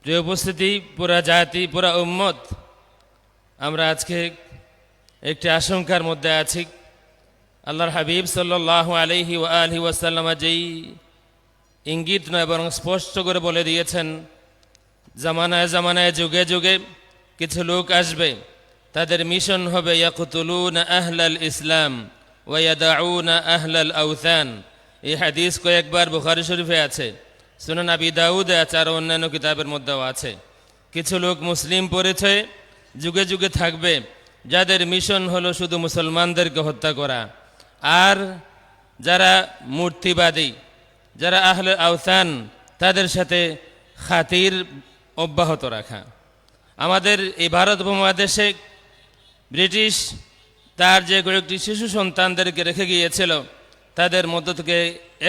প্রিয় উপস্থিতি, পুরা জাতি, পুরা উম্মত, আমরা আজকে একটি আশঙ্কার মধ্যে আছি। আল্লাহর হাবিব সাল্লাল্লাহু আলাইহি ওয়া আলিহি ওয়াসাল্লাম যেই ইঙ্গিত নয় বরং স্পষ্ট করে বলে দিয়েছেন, জামানায় জামানায় যুগে যুগে কিছু লোক আসবে, তাদের মিশন হবে ইয়াকতুলুনা আহলাল ইসলাম ওয়া ইয়াদাউনা আহলাল আওথান। এই হাদিস কয়েকবার বুখারী শরীফে আছে, সুনান আবি দাউদে আছে, আর অন্যান্য কিতাবের মধ্যেও আছে। কিছু লোক মুসলিম পরিচয়ে যুগে যুগে থাকবে, যাদের মিশন হলো শুধু মুসলমানদেরকে হত্যা করা, আর যারা মূর্তিবাদী, যারা আহলে আওথান, তাদের সাথে খাতির অব্যাহত রাখা। আমাদের এই ভারত উপমহাদেশে ব্রিটিশ তার যে কয়েকটি শিশু সন্তানদেরকে রেখে গিয়েছিল, তাদের মধ্য থেকে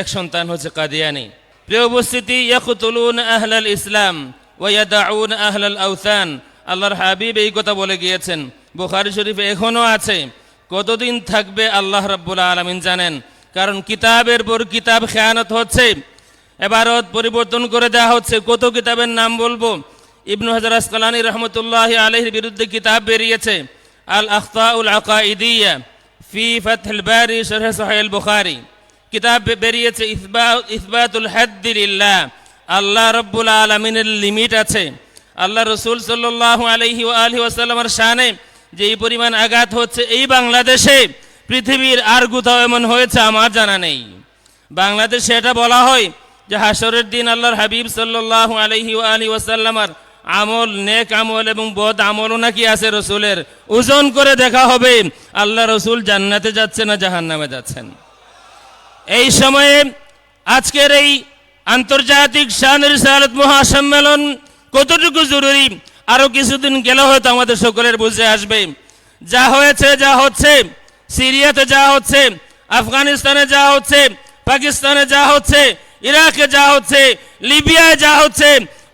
এক সন্তান হচ্ছে কাদিয়ানি। প্রিয় উপস্থিতি, ইয়াকতুলুনা আহলাল ইসলাম ওয়া ইয়াদাউনা আহলাল আওথান। আল্লাহর হাবিব এই কথা বলে গিয়েছেন, বুখারী শরীফে এখনো আছে। কতদিন থাকবে আল্লাহ রাব্বুল আলামিন জানেন, কারণ কিতাবের পর কিতাব খেয়ানত হচ্ছে, এবারত পরিবর্তন করে দেওয়া হচ্ছে। কত কিতাবের নাম বলবো। ইবনু হাজার আসকালানী রহমতুল্লাহি আলাইহির বিরুদ্ধে কিতাব বেরিয়েছে, আল আখতাউল আকাইদিয়া ফি ফাতহুল বারি শরহ সহিহ আল বুখারী। কিতাব বেরিয়েছে ইসবাতুল হাদ্দি লিল্লাহ, আল্লাহ রাব্বুল আলামিনের লিমিট আছে। আল্লাহ রাসূল সাল্লাল্লাহু আলাইহি ওয়া আলিহি ওয়াসাল্লামের শানে যে এই পরিমাণ আঘাত হচ্ছে, এই বাংলাদেশে পৃথিবীর আর কোথাও এমন হয়েছে আমার জানা নেই। বাংলাদেশে এটা বলা হয় যে হাসরের দিন আল্লাহর হাবিব সাল্লাল্লাহু আলাইহি ওয়া আলিহি ওয়াসাল্লামের আমল, নেক আমল এবং বদ আমলও নাকি আছে রসুলের, ওজন করে দেখা হবে আল্লাহ রসুল জান্নাতে যাচ্ছে না জাহান্নামে যাচ্ছেন। এই সময়ে আজকের এই আন্তর্জাতিক শান রিসালাত মহাসম্মেলন কতটুকু জরুরি, আরো কিছুদিন গেলে হয়তো আমাদের সকলের বুঝে আসবে। যা হয়েছে, যা হচ্ছে, সিরিয়াতে যা হচ্ছে, আফগানিস্তানে যা হচ্ছে, পাকিস্তানে যা হচ্ছে, ইরাকে যা হচ্ছে, লিবিয়ায় যা হচ্ছে,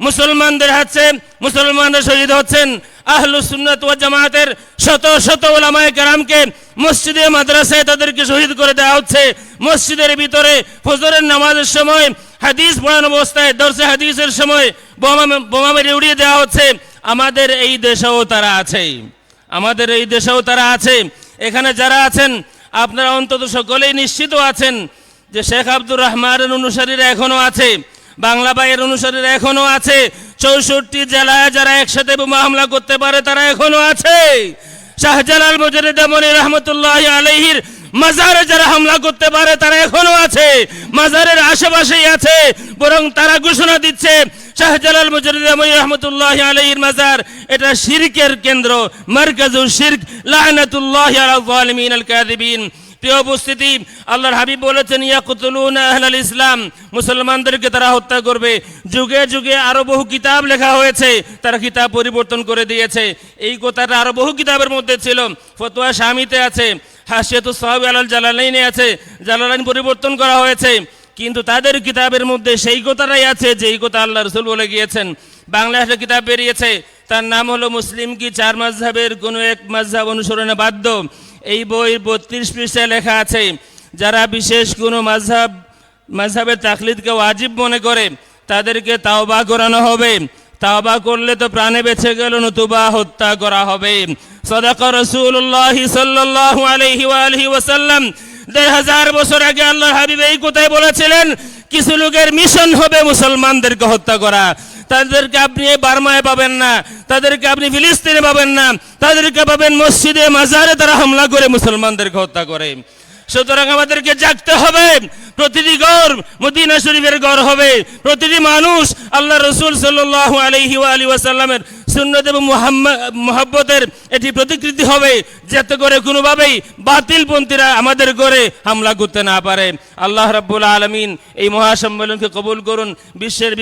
মুসলমানদের হাতে মুসলমানরা শহীদ হচ্ছেন। আহলুস সুন্নাত ওয়াল জামাতের শত শত উলামায়ে কেরামকে মসজিদে মাদ্রাসায় তাদেরকে শহীদ করে দেওয়া হচ্ছে। মসজিদের ভিতরে ফজরের নামাজের সময়, হাদিস পড়ানো অবস্থায়, দরসে হাদিসের সময় বোমা মেরে উড়িয়ে দেওয়া হচ্ছে। আমাদের এই দেশেও তারা আছে, আমাদের এই দেশেও তারা আছে। এখানে যারা আছেন আপনারা অন্তত সকলেই নিশ্চিত আছেন যে শেখ আব্দুর রহমানের অনুসারীরা এখনো আছে, বাংলা ভাইয়ের অনুসারীরা এখনো আছে। 64 জেলায় যারা একসাথে বোমা হামলা করতে পারে তারা এখনো আছে। শাহজালাল মুজাদ্দিদ মনি রহমতুল্লাহি আলাইহির মাজারে যারা হামলা করতে পারে তারা এখনো আছে, মাজারের আশেপাশেই আছে। বরং তারা ঘোষণা দিচ্ছে শাহজালাল মুজাদ্দিদ মনি রহমতুল্লাহি আলাইহির মাজার এটা শিরকের কেন্দ্র, মারকাজুশ শিরক, লানাতুল্লাহি আলা যালিমিন আল কাযিবিন। প্রিয় উপস্থিতি, আল্লাহর হাবিব বলেছেন ইয়াকতুলুনা আহলাল ইসলাম, মুসলমানদেরকে তারা হত্যা করবে। যুগে যুগে আরো বহু কিতাব লেখা হয়েছে, তারা কিতাব পরিবর্তন করে দিয়েছে। এই কথাটা আরো বহু কিতাবের মধ্যে ছিল, ফতোয়া শামিতে আছে, হাসিয়াতুস সাহাবী আলাল জালালাইনে আছে, জালালাইন পরিবর্তন করা হয়েছে। কিন্তু তাদের কিতাবের মধ্যে সেই কথাটাই আছে যেই কথা আল্লাহ রাসূল বলে গিয়েছেন। বাংলা একটা কিতাব বেরিয়েছে, তার নাম হলো মুসলিম কি চার মাযহাবের কোনো এক মাযহাব অনুসরণে বাধ্য। এই বই 32 পৃষ্ঠায় লেখা আছে, যারা বিশেষ কোনো মাযহাবের তাকলিদকে ওয়াজিব মনে করে তাদেরকে তাওবা করানো হবে। তাওবা করলে তো প্রাণে বেঁচে গেল, নতুবা হত্যা করা হবে। সাদাকা রাসূলুল্লাহ সাল্লাল্লাহু আলাইহি ওয়া আলিহি ওয়াসাল্লাম। 1000 বছর আগে আল্লাহর হাবিব এই কথাই বলেছিলেন, কিছু লোকের মিশন হবে মুসলমানদেরকে হত্যা করা। তাদেরকে আপনি বার্মায় পাবেন না, তাদেরকে আপনি ফিলিস্তিনে পাবেন না, তাদেরকে পাবেন মসজিদে মাজারে তারা হামলা করে মুসলমানদেরকে হত্যা করে। সুতরাং আমাদেরকে জাগতে হবে। প্রতিটি ঘর মদিনা শরীফের ঘর হবে, প্রতিটি মানুষ আল্লাহ রাসূল সাল্লাল্লাহু আলাইহি ওয়া আলিহি ওয়াসাল্লামের সুন্নাত এবং মুহাব্বতের এটি প্রতিকৃতি হবে, যাতে করে কোনোভাবেই বাতিলপন্থীরা আমাদের ঘরে হামলা করতে না পারে। আল্লাহ রাব্বুল আলামিন এই মহাসম্মেলনকে কবুল করুন। বিশ্বের